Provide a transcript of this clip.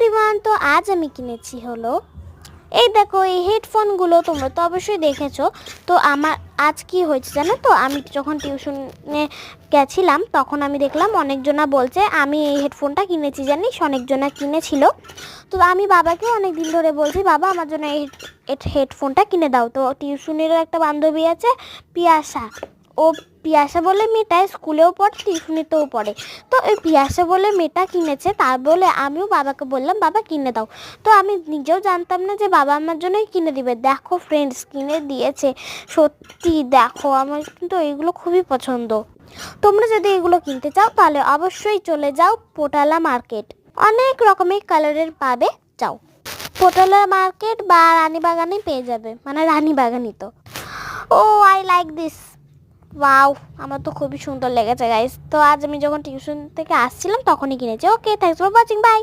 Everyone, তো আজ আমি কিনেছি হলো এই দেখো এই হেডফোনগুলো। তোমরা তো অবশ্যই দেখেছো। তো আমার আজ কি হয়েছে জানো তো, আমি যখন টিউশনে গেছিলাম তখন আমি দেখলাম অনেকজনা বলছে আমি এই হেডফোনটা কিনেছি, জানিস অনেকজনা কিনেছিল। তো আমি বাবাকেও অনেক দিন ধরে বলছি, বাবা আমার জন্য এই হেডফোনটা কিনে দাও। তো টিউশনেরও একটা বান্ধবী আছে পিয়াসা, ও পিয়াসা বলে মেয়েটা স্কুলেও পড়ে টিউশনিতেও পড়ে। তো ওই পিয়াসা বলে মেয়েটা কিনেছে, তার বলে আমিও বাবাকে বললাম বাবা কিনে দাও। তো আমি নিজেও জানতাম না যে বাবা আমার জন্যই কিনে দিবে। দেখো ফ্রেন্ডস, কিনে দিয়েছে। সত্যি দেখো, আমার কিন্তু এইগুলো খুবই পছন্দ। তোমরা যদি এগুলো কিনতে চাও তাহলে অবশ্যই চলে যাও পোটালা মার্কেট। অনেক রকমের কালারের পাবে, যাও পোটালা মার্কেট বা রানীবাগানে পেয়ে যাবে, মানে রানীবাগানই তো। ও আই লাইক দিস, ওয়াও, আমার তো খুবই সুন্দর লেগেছে গাইস। তো আজ আমি যখন টিউশন থেকে আসছিলাম তখনই কিনেছি। ওকে, থ্যাঙ্কস ফর ওয়াচিং, বাই।